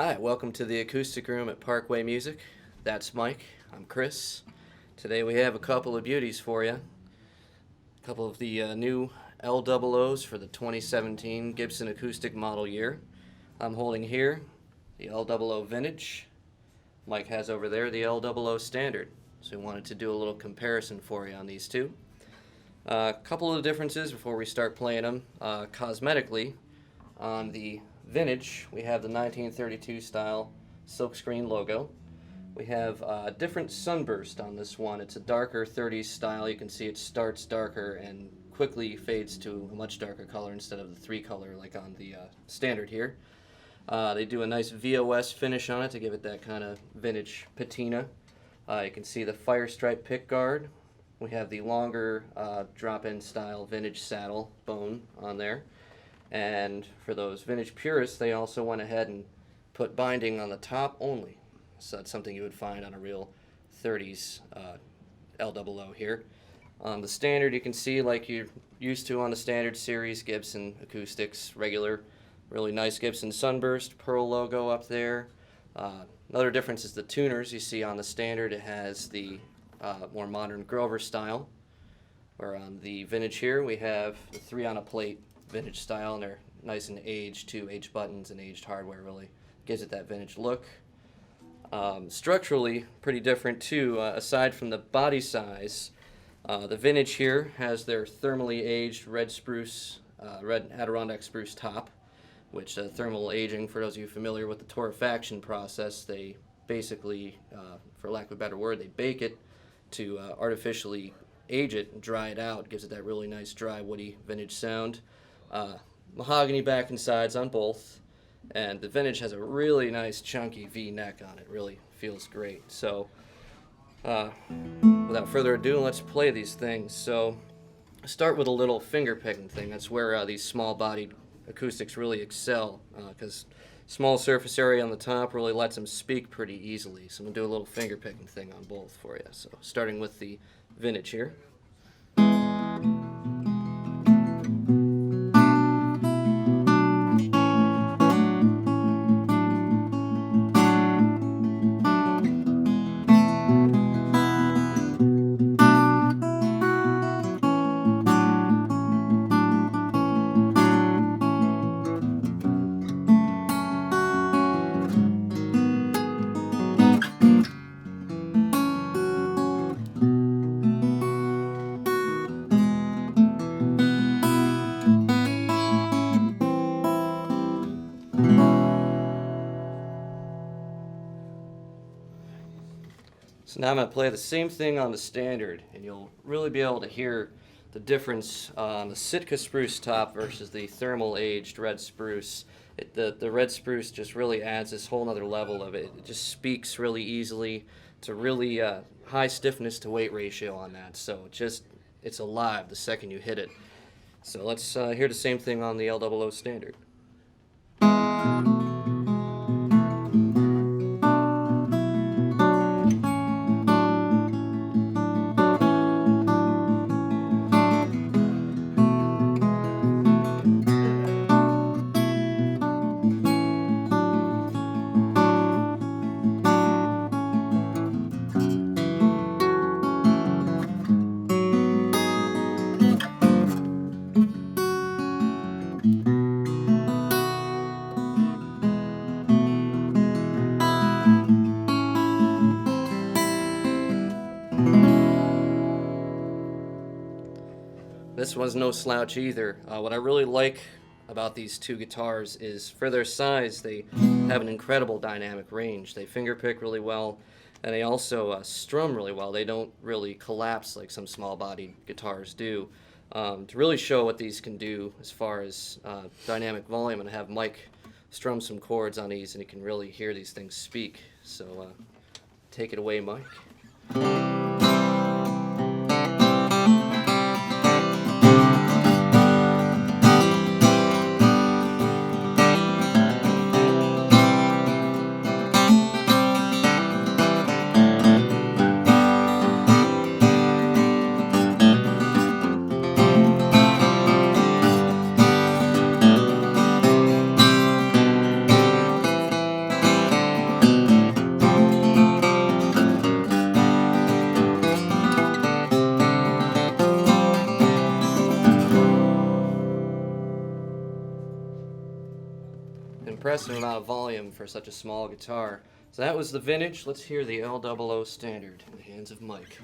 Hi, welcome to the acoustic room at Parkway Music. That's Mike. I'm Chris. Today we have a couple of beauties for you. A couple of the new L-00s for the 2017 Gibson acoustic model year. I'm holding here the L-00 Vintage. Mike has over there the L-00 Standard. So we wanted to do a little comparison for you on these two. A couple of differences before we start playing them. Cosmetically, on the Vintage, we have the 1932 style silkscreen logo. We have a different sunburst on this one. It's a darker 30s style. You can see it starts darker and quickly fades to a much darker color instead of the 3-color like on the Standard here. They do a nice VOS finish on it to give it that kind of vintage patina. You can see the fire stripe pick guard. We have the longer drop-in style vintage saddle bone on there. And for those vintage purists, they also went ahead and put binding on the top only. So that's something you would find on a real 30s L-00 here. On the Standard, you can see like you're used to on the Standard series, Gibson acoustics, regular, really nice Gibson sunburst, pearl logo up there. Another difference is the tuners. You see on the Standard, it has the more modern Grover style. Where on the Vintage here, we have the 3-on-a-plate vintage style, and they're nice and aged too. Aged buttons and aged hardware really gives it that vintage look. Structurally, pretty different too. Aside from the body size, the Vintage here has their thermally aged red spruce, red Adirondack spruce top, which thermal aging, for those of you familiar with the torrefaction process, they basically, for lack of a better word, they bake it to artificially age it and dry it out. Gives it that really nice dry woody vintage sound. Mahogany back and sides on both, and the Vintage has a really nice chunky V neck on it. Really feels great. So without further ado, let's play these things. So start with a little finger picking thing. That's where these small bodied acoustics really excel, because small surface area on the top really lets them speak pretty easily. So I'm going to do a little finger picking thing on both for you. So starting with the Vintage here. So now I'm going to play the same thing on the Standard, and you'll really be able to hear the difference on the Sitka spruce top versus the thermal aged red spruce. The red spruce just really adds this whole other level of it. It just speaks really easily. It's a really high stiffness to weight ratio on that, so it's alive the second you hit it. So let's hear the same thing on the L-00 Standard. This one's no slouch either. What I really like about these two guitars is for their size, they have an incredible dynamic range. They fingerpick really well, and they also strum really well. They don't really collapse like some small-bodied guitars do. To really show what these can do as far as dynamic volume, and have Mike strum some chords on these, and you can really hear these things speak. So take it away, Mike. impressive amount of volume for such a small guitar. So that was the vintage. Let's hear the L-00 Standard in the hands of Mike.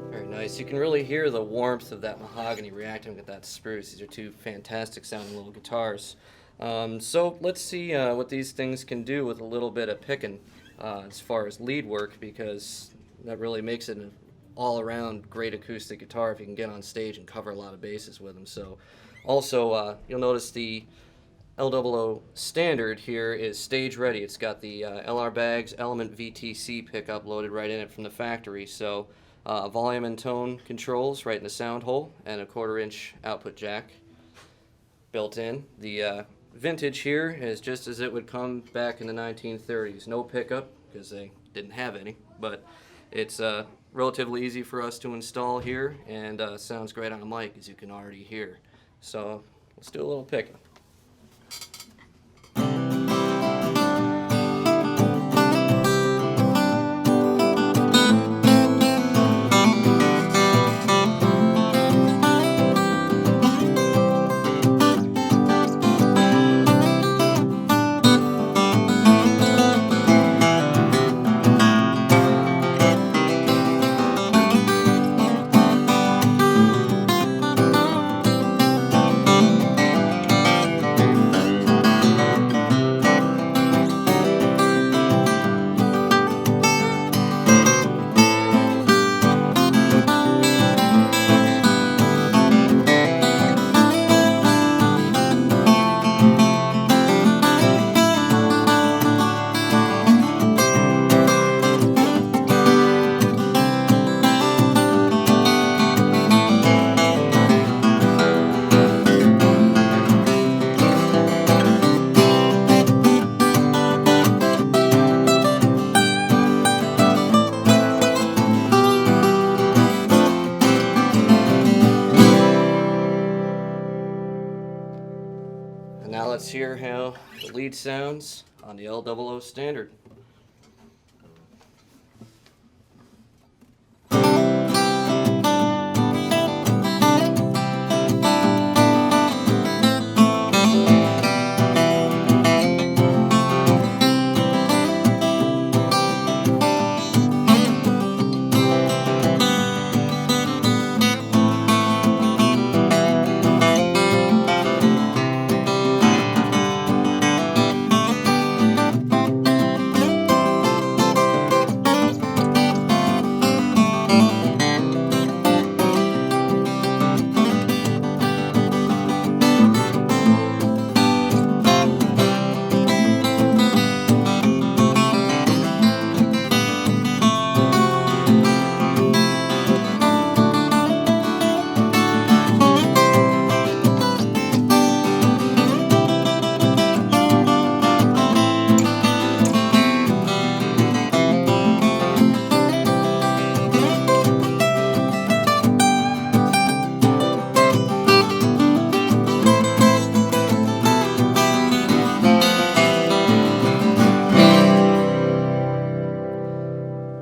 Very nice. You can really hear the warmth of that mahogany reacting with that spruce. These are two fantastic sounding little guitars. So let's see what these things can do with a little bit of picking as far as lead work, because that really makes it an all-around great acoustic guitar if you can get on stage and cover a lot of bases with them. So also you'll notice the L-00 Standard here is stage ready. It's got the LR Baggs Element VTC pickup loaded right in it from the factory. So volume and tone controls right in the sound hole, and a 1/4-inch output jack built in. The vintage here is just as it would come back in the 1930s. No pickup because they didn't have any, but it's relatively easy for us to install here, and sounds great on a mic, as you can already hear. So let's do a little picking. And now let's hear how the lead sounds on the L-00 Standard.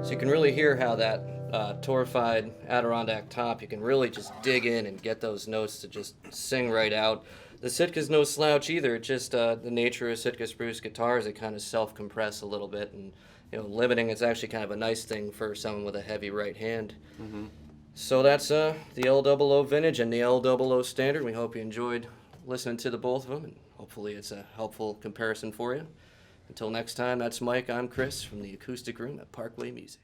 So you can really hear how that torrefied Adirondack top, you can really just dig in and get those notes to just sing right out. The Sitka's no slouch either. It's just the nature of Sitka spruce guitars, they kind of self-compress a little bit, and limiting is actually kind of a nice thing for someone with a heavy right hand. Mm-hmm. So that's the L-00 Vintage and the L-00 Standard. We hope you enjoyed listening to the both of them, and hopefully it's a helpful comparison for you. Until next time, that's Mike, I'm Chris from the Acoustic Room at Parkway Music.